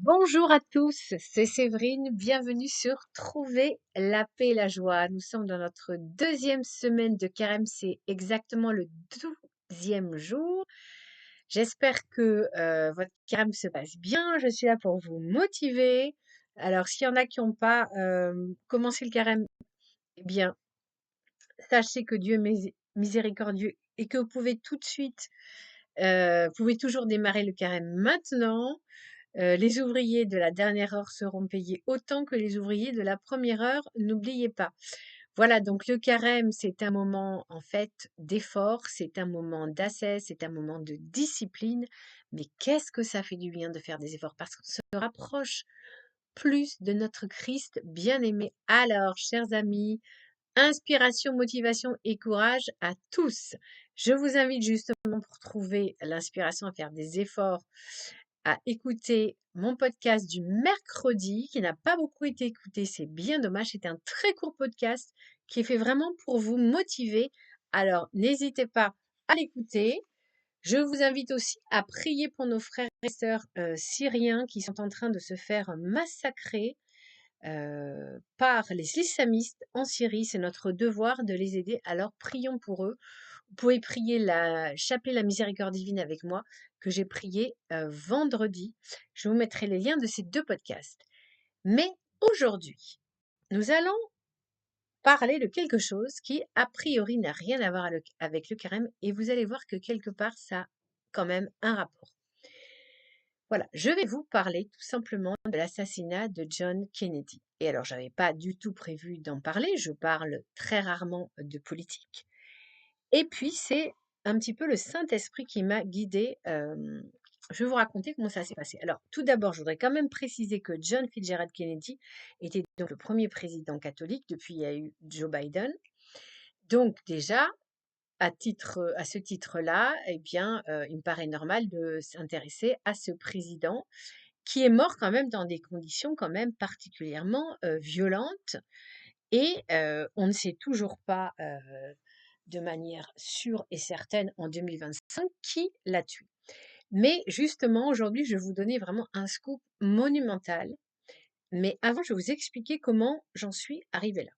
Bonjour à tous, c'est Séverine, bienvenue sur Trouver la paix et la joie. Nous sommes dans notre deuxième semaine de carême, c'est exactement le 12e jour. J'espère que votre carême se passe bien, je suis là pour vous motiver. Alors s'il y en a qui n'ont pas commencé le carême, eh bien, sachez que Dieu est miséricordieux et que vous pouvez tout de suite, vous pouvez toujours démarrer le carême maintenant. Les ouvriers de la dernière heure seront payés autant que les ouvriers de la première heure, n'oubliez pas. Voilà, donc le carême, c'est un moment en fait d'effort, c'est un moment d'ascèse, c'est un moment de discipline. Mais qu'est-ce que ça fait du bien de faire des efforts parce qu'on se rapproche plus de notre Christ bien-aimé. Alors, chers amis, inspiration, motivation et courage à tous. Je vous invite justement pour trouver l'inspiration à faire des efforts, à écouter mon podcast du mercredi qui n'a pas beaucoup été écouté. C'est bien dommage. C'est un très court podcast qui est fait vraiment pour vous motiver. Alors, n'hésitez pas à l'écouter. Je vous invite aussi à prier pour nos frères et sœurs syriens qui sont en train de se faire massacrer par les islamistes en Syrie. C'est notre devoir de les aider. Alors prions pour eux. Vous pouvez prier la chapelet la miséricorde divine avec moi que j'ai prié vendredi. Je vous mettrai les liens de ces deux podcasts. Mais aujourd'hui, nous allons parler de quelque chose qui a priori n'a rien à voir avec le carême et vous allez voir que quelque part ça a quand même un rapport. Voilà, je vais vous parler tout simplement de l'assassinat de John Kennedy. Et alors, j'avais pas du tout prévu d'en parler, je parle très rarement de politique. Et puis, c'est un petit peu le Saint-Esprit qui m'a guidée. Je vais vous raconter comment ça s'est passé. Alors, tout d'abord, je voudrais quand même préciser que John Fitzgerald Kennedy était donc le premier président catholique. Depuis, il y a eu Joe Biden. Donc, déjà, à ce titre-là, eh bien, il me paraît normal de s'intéresser à ce président qui est mort quand même dans des conditions quand même particulièrement violentes et on ne sait toujours pas de manière sûre et certaine en 2025 qui l'a tué. Mais justement, aujourd'hui, je vais vous donner vraiment un scoop monumental. Mais avant, je vais vous expliquer comment j'en suis arrivée là.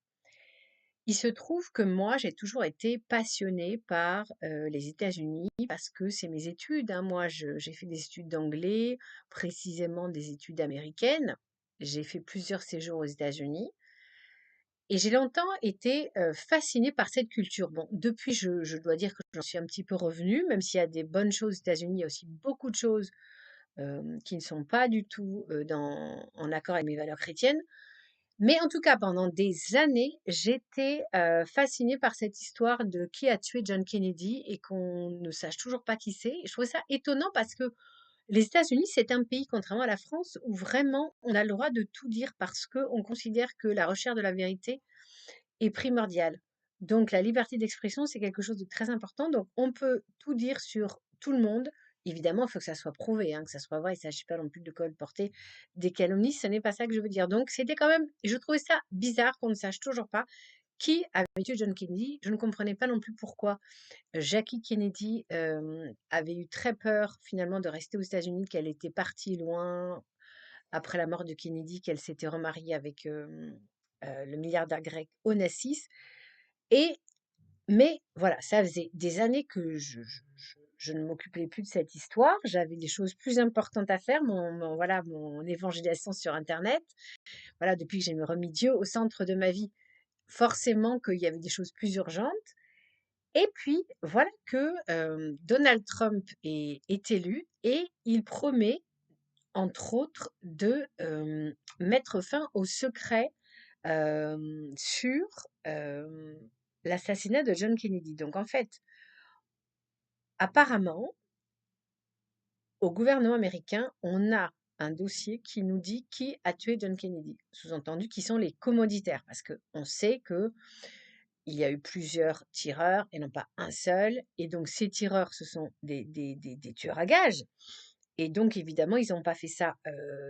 Il se trouve que moi, j'ai toujours été passionnée par les États-Unis parce que c'est mes études, hein. Moi, j'ai fait des études d'anglais, précisément des études américaines. J'ai fait plusieurs séjours aux États-Unis et j'ai longtemps été fascinée par cette culture. Bon, depuis, je dois dire que j'en suis un petit peu revenue, même s'il y a des bonnes choses aux États-Unis, il y a aussi beaucoup de choses qui ne sont pas du tout en accord avec mes valeurs chrétiennes. Mais en tout cas, pendant des années, j'étais fascinée par cette histoire de qui a tué John Kennedy et qu'on ne sache toujours pas qui c'est. Et je trouvais ça étonnant parce que les États-Unis, c'est un pays, contrairement à la France, où vraiment on a le droit de tout dire parce qu'on considère que la recherche de la vérité est primordiale. Donc la liberté d'expression, c'est quelque chose de très important. Donc on peut tout dire sur tout le monde. Évidemment, il faut que ça soit prouvé, hein, que ça soit vrai. Il ne s'agit pas non plus de colporter des calomnies. Ce n'est pas ça que je veux dire. Donc c'était quand même, je trouvais ça bizarre qu'on ne sache toujours pas qui avait tué John Kennedy. Je ne comprenais pas non plus pourquoi Jackie Kennedy avait eu très peur finalement de rester aux États-Unis, qu'elle était partie loin après la mort de Kennedy, qu'elle s'était remariée avec le milliardaire grec Onassis. Et, mais voilà, ça faisait des années que je ne m'occupais plus de cette histoire. J'avais des choses plus importantes à faire, voilà, mon évangélisation sur Internet. Voilà, depuis que j'ai remis Dieu au centre de ma vie, forcément qu'il y avait des choses plus urgentes. Et puis, voilà que Donald Trump est élu et il promet, entre autres, de mettre fin au secret sur l'assassinat de John Kennedy. Donc, en fait, apparemment, au gouvernement américain, on a un dossier qui nous dit qui a tué John Kennedy. Sous-entendu, qui sont les commanditaires, parce qu'on sait que il y a eu plusieurs tireurs et non pas un seul. Et donc, ces tireurs, ce sont des tueurs à gages. Et donc, évidemment, ils n'ont pas fait ça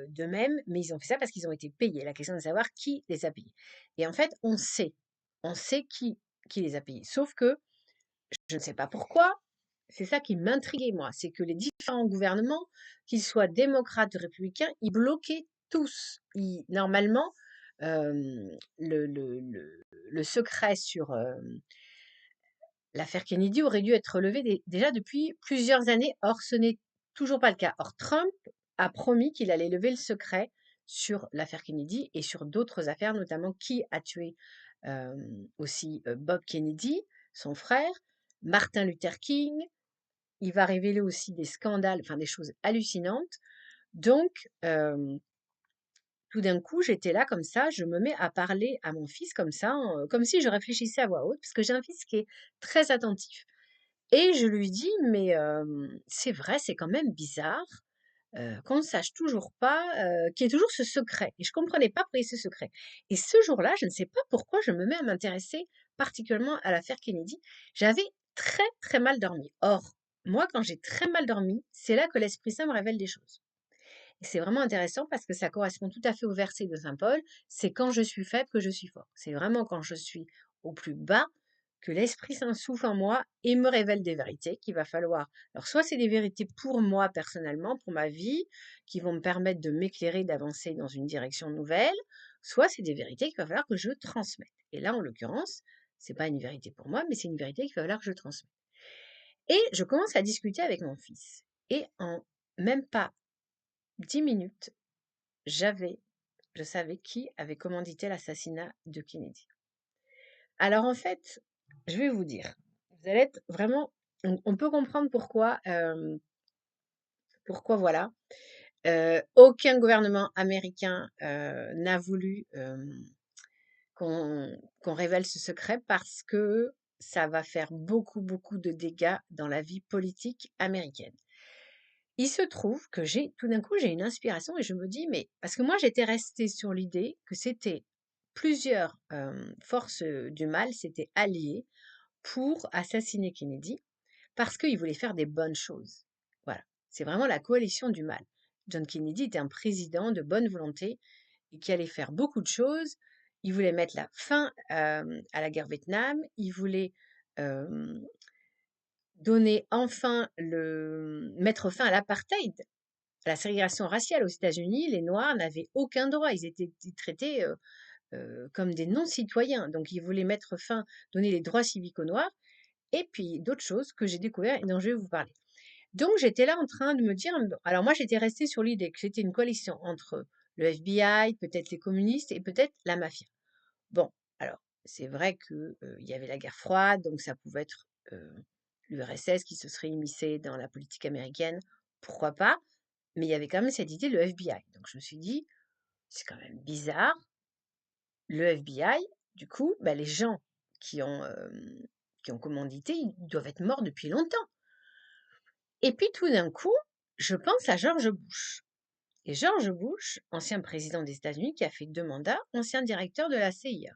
d'eux-mêmes, mais ils ont fait ça parce qu'ils ont été payés. La question est de savoir qui les a payés. Et en fait, on sait qui les a payés. Sauf que je ne sais pas pourquoi. c'est ça qui m'intriguait, moi, c'est que les différents gouvernements, qu'ils soient démocrates ou républicains, ils bloquaient tous. Normalement, le secret sur l'affaire Kennedy aurait dû être levé déjà depuis plusieurs années. Or, ce n'est toujours pas le cas. Or, Trump a promis qu'il allait lever le secret sur l'affaire Kennedy et sur d'autres affaires, notamment qui a tué aussi Bob Kennedy, son frère, Martin Luther King. Il va révéler aussi des scandales, enfin des choses hallucinantes. Donc, tout d'un coup, j'étais là comme ça, je me mets à parler à mon fils comme ça, comme si je réfléchissais à voix haute, parce que j'ai un fils qui est très attentif. Et je lui dis: «Mais c'est vrai, c'est quand même bizarre, qu'on ne sache toujours pas, qu'il y ait toujours ce secret» et je comprenais pas pourquoi il y a ce secret. Et ce jour-là, je ne sais pas pourquoi je me mets à m'intéresser particulièrement à l'affaire Kennedy. J'avais très, très mal dormi. Or, moi, quand j'ai très mal dormi, c'est là que l'Esprit Saint me révèle des choses. Et c'est vraiment intéressant parce que ça correspond tout à fait au verset de saint Paul: «C'est quand je suis faible que je suis fort». C'est vraiment quand je suis au plus bas que l'Esprit Saint souffle en moi et me révèle des vérités qu'il va falloir, alors soit c'est des vérités pour moi personnellement, pour ma vie, qui vont me permettre de m'éclairer, d'avancer dans une direction nouvelle, soit c'est des vérités qu'il va falloir que je transmette. Et là, en l'occurrence, c'est pas une vérité pour moi, mais c'est une vérité qu'il va falloir que je transmette. Et je commence à discuter avec mon fils. Et en même pas 10 minutes, je savais qui avait commandité l'assassinat de Kennedy. Alors en fait, je vais vous dire, vous allez être vraiment, on peut comprendre pourquoi voilà, aucun gouvernement américain n'a voulu qu'on révèle ce secret parce que ça va faire beaucoup, beaucoup de dégâts dans la vie politique américaine. Il se trouve que tout d'un coup, j'ai une inspiration et je me dis, mais parce que moi, j'étais restée sur l'idée que c'était plusieurs forces du mal s'étaient alliées pour assassiner Kennedy parce qu'ils voulaient faire des bonnes choses. Voilà, c'est vraiment la coalition du mal. John Kennedy était un président de bonne volonté et qui allait faire beaucoup de choses. Il voulait mettre la fin à la guerre Vietnam, il voulait euh, mettre fin à l'apartheid, à la ségrégation raciale aux États-Unis. Les Noirs n'avaient aucun droit, ils étaient traités comme des non-citoyens. Donc, il voulait mettre fin, donner les droits civiques aux Noirs, et puis d'autres choses que j'ai découvertes et dont je vais vous parler. Donc, j'étais là en train de me dire, alors moi, j'étais restée sur l'idée que c'était une coalition entre le FBI, peut-être les communistes et peut-être la mafia. Bon, alors, c'est vrai qu'il y avait la guerre froide, donc ça pouvait être l'URSS qui se serait immiscé dans la politique américaine, pourquoi pas, mais il y avait quand même cette idée, le FBI. Donc, je me suis dit, c'est quand même bizarre, le FBI, du coup, bah, les gens qui ont commandité, ils doivent être morts depuis longtemps. Et puis tout d'un coup, je pense à George Bush. Et George Bush, ancien président des États-Unis qui a fait 2 mandats, ancien directeur de la CIA.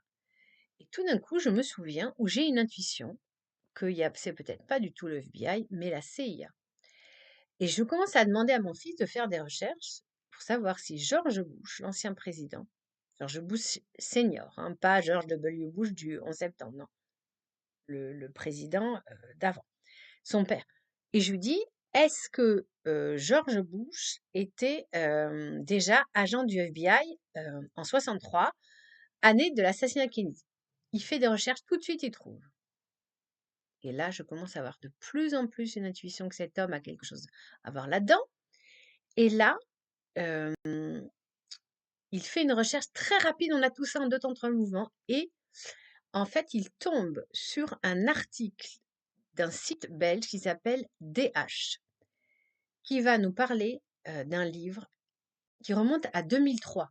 Et tout d'un coup, je me souviens, où j'ai une intuition, c'est peut-être pas du tout le FBI, mais la CIA. Et je commence à demander à mon fils de faire des recherches pour savoir si George Bush, l'ancien président, George Bush senior, hein, pas George W. Bush du 11 septembre, non, le président d'avant, son père. Et je lui dis, est-ce que George Bush était déjà agent du FBI en 63, année de l'assassinat de Kennedy? Il fait des recherches, tout de suite il trouve. Et là, je commence à avoir de plus en plus une intuition que cet homme a quelque chose à voir là-dedans. Et là, euh, il fait une recherche très rapide, on a tout ça en 2 temps 3 mouvements, et en fait, il tombe sur un article d'un site belge qui s'appelle DH, qui va nous parler d'un livre qui remonte à 2003,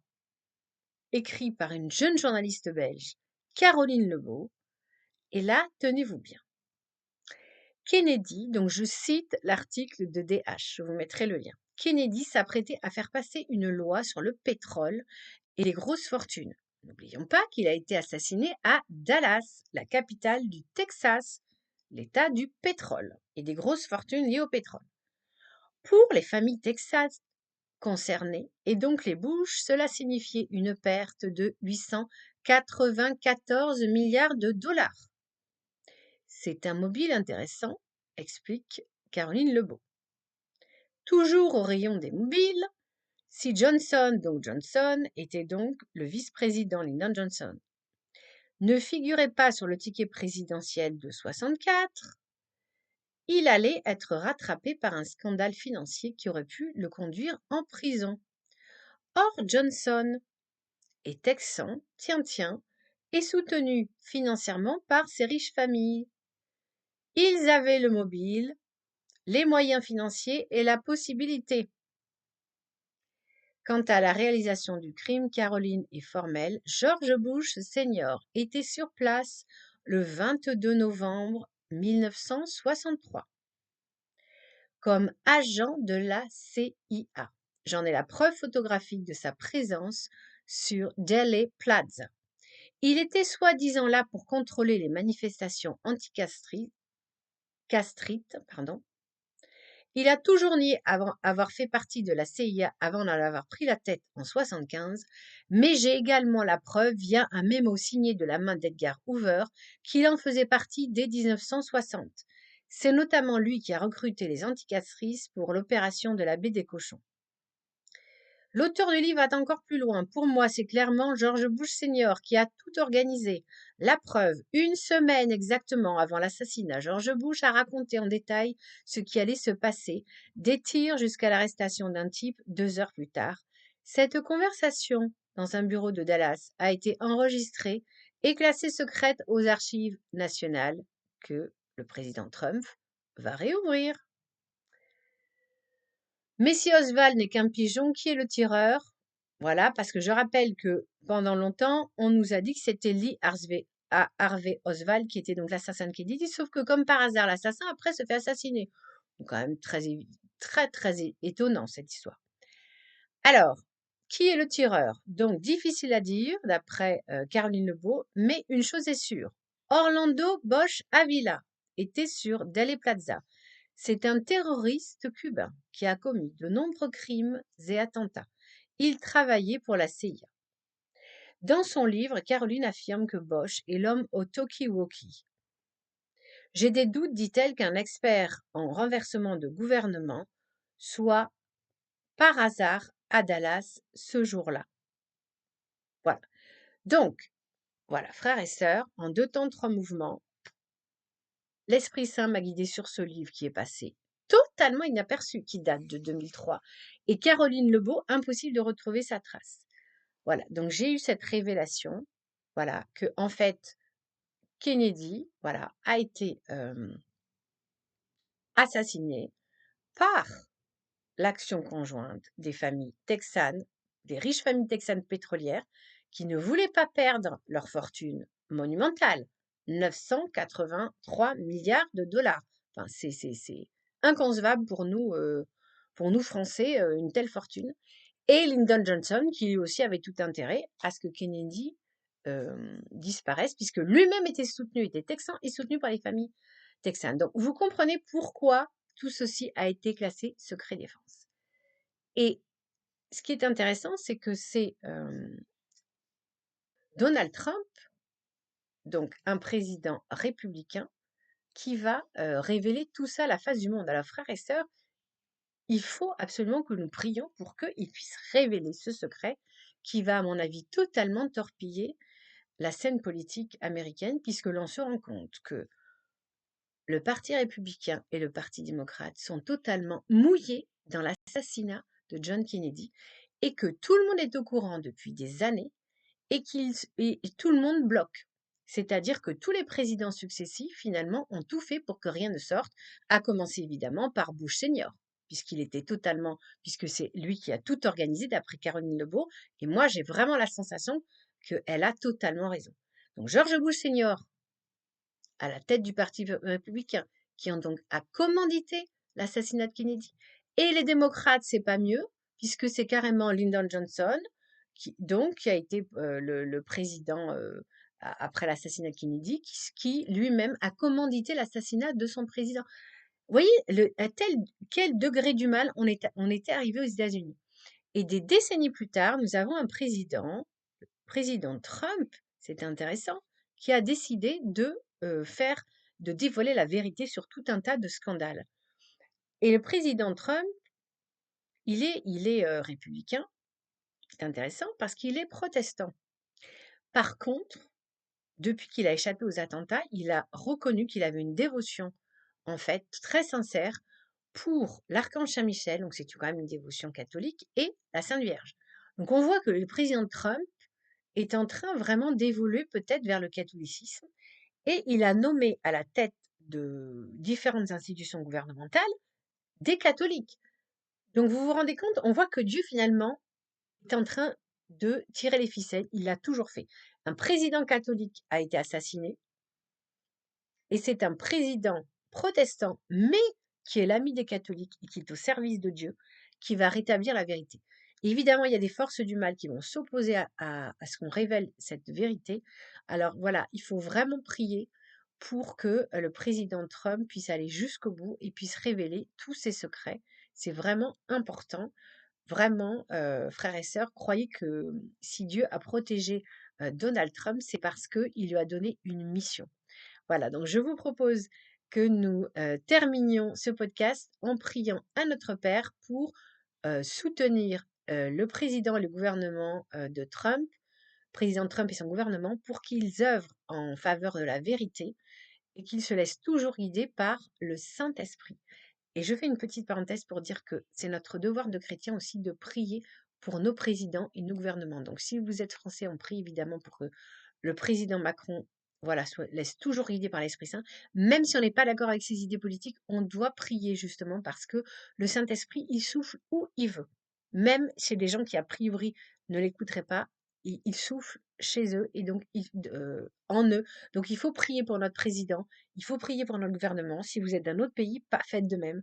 écrit par une jeune journaliste belge, Caroline Lebeau. Et là, tenez-vous bien. Kennedy, donc je cite l'article de DH, je vous mettrai le lien. Kennedy s'apprêtait à faire passer une loi sur le pétrole et les grosses fortunes. N'oublions pas qu'il a été assassiné à Dallas, la capitale du Texas, l'état du pétrole et des grosses fortunes liées au pétrole. Pour les familles texanes concernées, et donc les Bush, cela signifiait une perte de 894 milliards de dollars. C'est un mobile intéressant explique Caroline Lebeau. Toujours au rayon des mobiles, si Johnson, donc Johnson, était donc le vice-président Lyndon Johnson, ne figurait pas sur le ticket présidentiel de 64, il allait être rattrapé par un scandale financier qui aurait pu le conduire en prison. Or, Johnson est texan, tiens, et soutenu financièrement par ses riches familles. Ils avaient le mobile, les moyens financiers et la possibilité. Quant à la réalisation du crime, Caroline est formelle. George Bush Senior était sur place le 22 novembre 1963 comme agent de la CIA. J'en ai la preuve photographique de sa présence sur Dealey Plaza. Il était soi-disant là pour contrôler les manifestations anti-castrites. Il a toujours nié avoir fait partie de la CIA avant d'en avoir pris la tête en 1975, mais j'ai également la preuve via un mémo signé de la main d'Edgar Hoover qu'il en faisait partie dès 1960. C'est notamment lui qui a recruté les anticastrices pour l'opération de la baie des cochons. L'auteur du livre va encore plus loin. Pour moi, c'est clairement George Bush Senior qui a tout organisé. La preuve, une semaine exactement avant l'assassinat, George Bush a raconté en détail ce qui allait se passer, des tirs jusqu'à l'arrestation d'un type 2 heures plus tard. Cette conversation, dans un bureau de Dallas, a été enregistrée et classée secrète aux archives nationales que le président Trump va réouvrir. Mais si Oswald n'est qu'un pigeon, qui est le tireur? Voilà, parce que je rappelle que pendant longtemps, on nous a dit que c'était Lee Harvey Oswald qui était donc l'assassin de Kennedy, sauf que comme par hasard, l'assassin après se fait assassiner. Donc quand même très étonnant cette histoire. Alors, qui est le tireur? Donc difficile à dire d'après Caroline Lebeau, mais une chose est sûre. Orlando Bosch Avila était sur Dealey Plaza. C'est un terroriste cubain qui a commis de nombreux crimes et attentats. Il travaillait pour la CIA. Dans son livre, Caroline affirme que Bosch est l'homme au talkie-walkie. J'ai des doutes, dit-elle, qu'un expert en renversement de gouvernement soit par hasard à Dallas ce jour-là. Voilà. Donc, voilà, frères et sœurs, en 2 temps, 3 mouvements, l'Esprit Saint m'a guidé sur ce livre qui est passé totalement inaperçu, qui date de 2003. Et Caroline Lebeau, impossible de retrouver sa trace. Voilà, donc j'ai eu cette révélation, voilà, que en fait, Kennedy, voilà, a été assassiné par l'action conjointe des familles texanes, des riches familles texanes pétrolières, qui ne voulaient pas perdre leur fortune monumentale, 983 milliards de dollars. Enfin, c'est inconcevable pour nous Français, une telle fortune. Et Lyndon Johnson, qui lui aussi avait tout intérêt à ce que Kennedy disparaisse, puisque lui-même était texan et soutenu par les familles texanes. Donc, vous comprenez pourquoi tout ceci a été classé secret défense. Et ce qui est intéressant, c'est que c'est Donald Trump, donc un président républicain, qui va révéler tout ça à la face du monde. Alors, frères et sœurs, il faut absolument que nous prions pour qu'il puisse révéler ce secret qui va, à mon avis, totalement torpiller la scène politique américaine, puisque l'on se rend compte que le Parti républicain et le Parti démocrate sont totalement mouillés dans l'assassinat de John Kennedy et que tout le monde est au courant depuis des années et tout le monde bloque. C'est-à-dire que tous les présidents successifs, finalement, ont tout fait pour que rien ne sorte, à commencer évidemment par Bush senior, puisque c'est lui qui a tout organisé d'après Caroline Lebeau, et moi j'ai vraiment la sensation qu'elle a totalement raison. Donc George Bush senior, à la tête du Parti républicain, qui ont donc a commandité l'assassinat de Kennedy. Et les démocrates, c'est pas mieux, puisque c'est carrément Lyndon Johnson, qui a été le président après l'assassinat de Kennedy, qui lui-même a commandité l'assassinat de son président. Vous voyez à quel degré du mal on était arrivé aux États-Unis. Et des décennies plus tard, nous avons un président, le président Trump, c'est intéressant, qui a décidé de faire de dévoiler la vérité sur tout un tas de scandales. Et le président Trump, il est républicain. C'est intéressant parce qu'il est protestant. Par contre, depuis qu'il a échappé aux attentats, il a reconnu qu'il avait une dévotion, en fait, très sincère pour l'archange Saint-Michel, donc c'est quand même une dévotion catholique, et la Sainte Vierge. Donc on voit que le président Trump est en train vraiment d'évoluer peut-être vers le catholicisme, et il a nommé à la tête de différentes institutions gouvernementales des catholiques. Donc vous vous rendez compte, on voit que Dieu finalement est en train de tirer les ficelles, il l'a toujours fait. Un président catholique a été assassiné, et c'est un président protestant, mais qui est l'ami des catholiques et qui est au service de Dieu, qui va rétablir la vérité. Évidemment, il y a des forces du mal qui vont s'opposer à ce qu'on révèle cette vérité. Alors voilà, il faut vraiment prier pour que le président Trump puisse aller jusqu'au bout et puisse révéler tous ses secrets. C'est vraiment important. Vraiment, frères et sœurs, croyez que si Dieu a protégé Donald Trump, c'est parce qu'il lui a donné une mission. Voilà, donc je vous propose que nous terminions ce podcast en priant à notre Père pour soutenir le président et le gouvernement de Trump, président Trump et son gouvernement, pour qu'ils œuvrent en faveur de la vérité et qu'ils se laissent toujours guider par le Saint-Esprit. Et je fais une petite parenthèse pour dire que c'est notre devoir de chrétien aussi de prier pour nos présidents et nos gouvernements. Donc si vous êtes français, on prie évidemment pour que le président Macron, voilà, laisse toujours guider par l'Esprit Saint. Même si on n'est pas d'accord avec ses idées politiques, on doit prier justement parce que le Saint-Esprit, il souffle où il veut. Même chez des gens qui a priori ne l'écouteraient pas, il souffle chez eux et donc en eux. Donc il faut prier pour notre président, il faut prier pour notre gouvernement. Si vous êtes d'un autre pays, faites de même.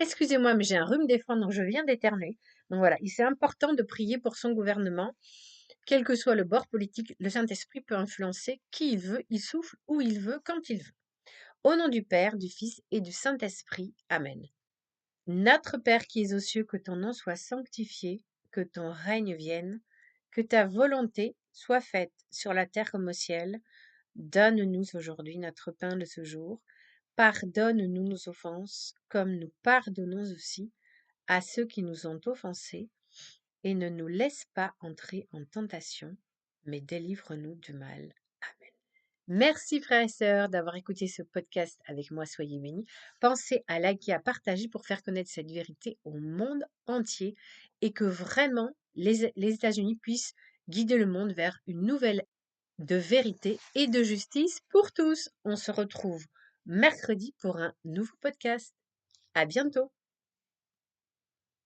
Excusez-moi, mais j'ai un rhume des foins, donc je viens d'éternuer. Donc voilà, c'est important de prier pour son gouvernement. Quel que soit le bord politique, le Saint-Esprit peut influencer qui il veut, il souffle où il veut, quand il veut. Au nom du Père, du Fils et du Saint-Esprit. Amen. Notre Père qui es aux cieux, que ton nom soit sanctifié, que ton règne vienne, que ta volonté soit faite sur la terre comme au ciel. Donne-nous aujourd'hui notre pain de ce jour. Pardonne-nous nos offenses, comme nous pardonnons aussi à ceux qui nous ont offensés, et ne nous laisse pas entrer en tentation, mais délivre-nous du mal. Amen. Merci frères et sœurs d'avoir écouté ce podcast avec moi, soyez bénis. Pensez à liker, à partager pour faire connaître cette vérité au monde entier et que vraiment les États-Unis puissent guider le monde vers une nouvelle de vérité et de justice pour tous. On se retrouve mercredi pour un nouveau podcast. À bientôt.